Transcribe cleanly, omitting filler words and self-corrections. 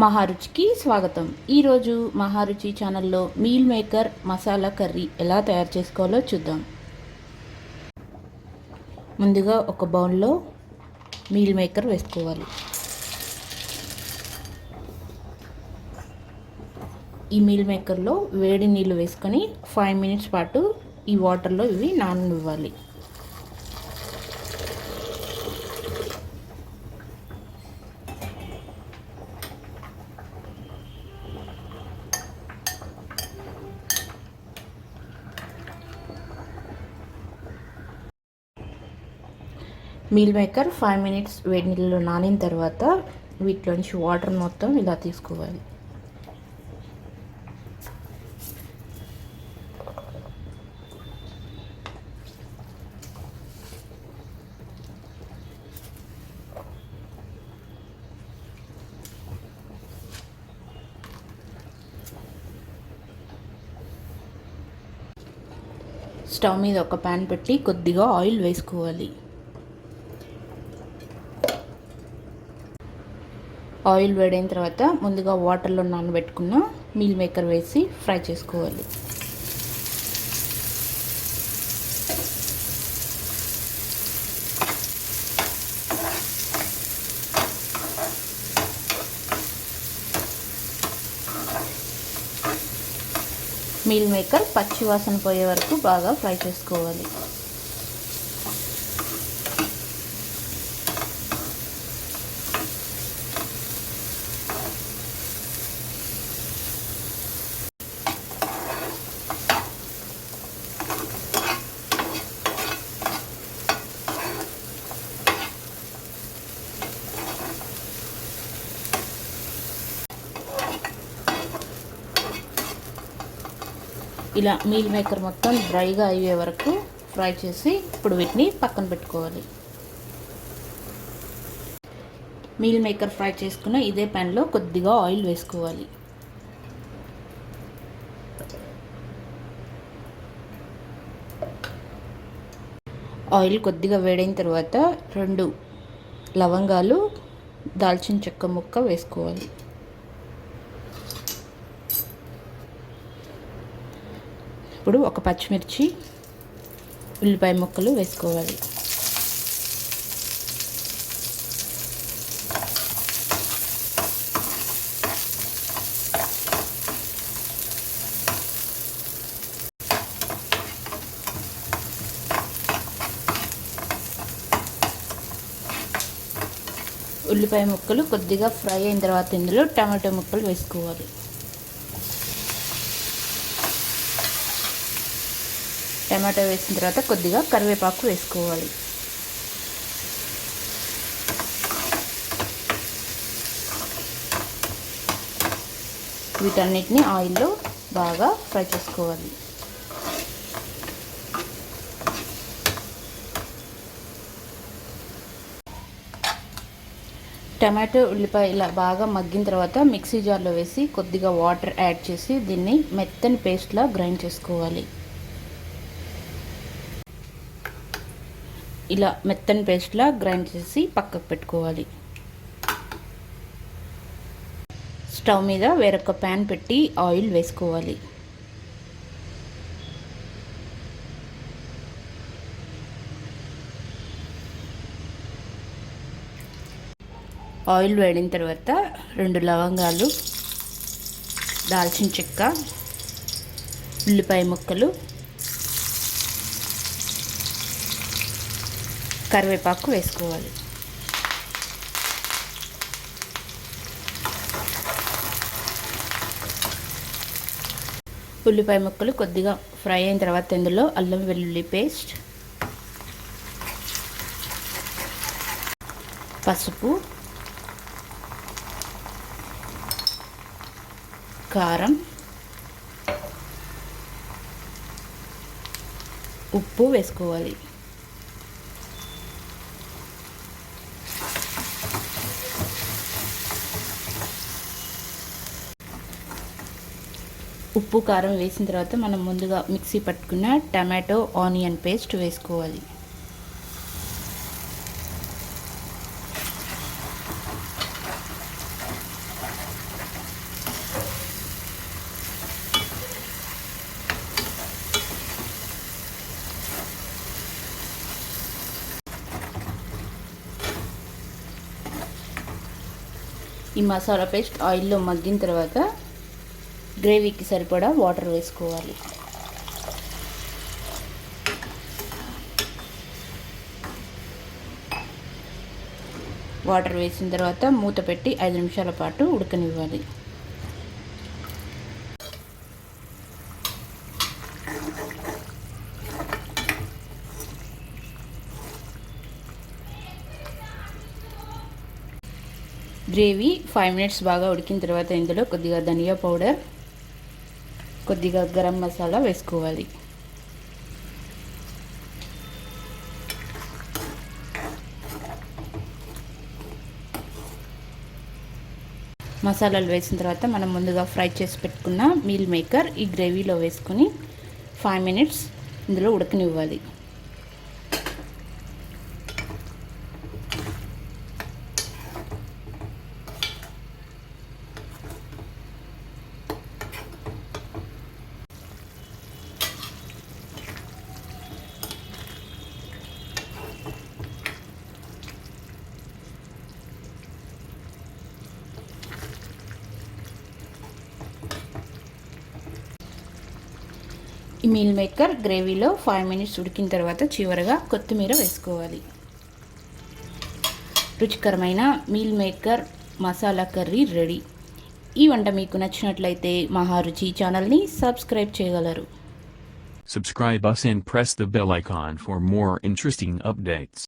మహారుచికి స్వాగతం. ఈరోజు మహారుచి ఛానల్లో మీల్ మేకర్ మసాలా కర్రీ ఎలా తయారు చేసుకోవాలో చూద్దాం. ముందుగా ఒక బౌల్లో మీల్ మేకర్ వేసుకోవాలి. ఈ మీల్ మేకర్లో వేడి నీళ్ళు వేసుకొని 5 minutes పాటు ఈ వాటర్లో ఇవి నాననివ్వాలి. మీల్ మేకర్ 5 minutes వేడి నీళ్ళలో నానిన తర్వాత వీటిలోంచి వాటర్ మొత్తం ఇలా తీసుకోవాలి. స్టవ్ మీద ఒక ప్యాన్ పెట్టి కొద్దిగా ఆయిల్ వేసుకోవాలి. ఆయిల్ వేడైన తర్వాత ముందుగా వాటర్లో నానబెట్టుకున్న మీల్ మేకర్ వేసి ఫ్రై చేసుకోవాలి. మీల్ మేకర్ పచ్చి వాసన పోయే వరకు బాగా ఫ్రై చేసుకోవాలి. ఇలా మీల్ మేకర్ మొత్తం డ్రైగా అయ్యే వరకు ఫ్రై చేసి ఇప్పుడు వీటిని పక్కన పెట్టుకోవాలి. మీల్ మేకర్ ఫ్రై చేసుకున్న ఇదే ప్యాన్లో కొద్దిగా ఆయిల్ వేసుకోవాలి. ఆయిల్ కొద్దిగా వేడైన తర్వాత 2 లవంగాలు, దాల్చిన చెక్క ముక్క వేసుకోవాలి. ఇప్పుడు ఒక పచ్చిమిర్చి, ఉల్లిపాయ ముక్కలు వేసుకోవాలి. ఉల్లిపాయ ముక్కలు కొద్దిగా ఫ్రై అయిన తర్వాత ఇందులో టమాటో ముక్కలు వేసుకోవాలి. టమాటో వేసిన తర్వాత కొద్దిగా కరివేపాకు వేసుకోవాలి. వీటన్నిటిని ఆయిల్లో బాగా ఫ్రై చేసుకోవాలి. టమాటో, ఉల్లిపాయ ఇలా బాగా మగ్గిన తర్వాత మిక్సీ జార్లో వేసి కొద్దిగా వాటర్ యాడ్ చేసి దీన్ని మెత్తని పేస్ట్లా గ్రైండ్ చేసుకోవాలి. ఇలా మెత్తని పేస్ట్లా గ్రైండ్ చేసి పక్కకు పెట్టుకోవాలి. స్టవ్ మీద వేరొక ప్యాన్ పెట్టి ఆయిల్ వేసుకోవాలి. ఆయిల్ వేడిన తర్వాత 2 లవంగాలు, దాల్చిన చెక్క, ఉల్లిపాయ ముక్కలు, కరివేపాకు వేసుకోవాలి. ఉల్లిపాయ ముక్కలు కొద్దిగా ఫ్రై అయిన తర్వాత ఇందులో అల్లం వెల్లుల్లి పేస్ట్, పసుపు, కారం, ఉప్పు వేసుకోవాలి. ఉప్పు, కారం వేసిన తర్వాత మనం ముందుగా మిక్సీ పట్టుకున్న టమాటో, ఆనియన్ పేస్ట్ వేసుకోవాలి. ఈ మసాలా పేస్ట్ ఆయిల్లో మగ్గిన తర్వాత గ్రేవీకి సరిపడా వాటర్ వేసుకోవాలి. వాటర్ వేసిన తర్వాత మూత పెట్టి 5 నిమిషాల పాటు ఉడకనివ్వాలి. గ్రేవీ 5 మినిట్స్ బాగా ఉడికిన తర్వాత ఇందులో కొద్దిగా ధనియా పౌడర్, కొద్దిగా గరం మసాలా వేసుకోవాలి. మసాలాలు వేసిన తర్వాత మనం ముందుగా ఫ్రై చేసి పెట్టుకున్న మీల్ మేకర్ ఈ గ్రేవీలో వేసుకొని 5 మినిట్స్ ఇందులో ఉడకనివ్వాలి. ఈ మీల్ మేకర్ గ్రేవీలో 5 మినిట్స్ ఉడికిన తర్వాత చివరగా కొత్తిమీర వేసుకోవాలి. రుచికరమైన meal maker masala curry ready. ఈ వంట మీకు నచ్చినట్లయితే మహా రుచి ఛానల్ని సబ్స్క్రైబ్ చేయగలరు. Subscribe us and press the bell icon for more interesting updates.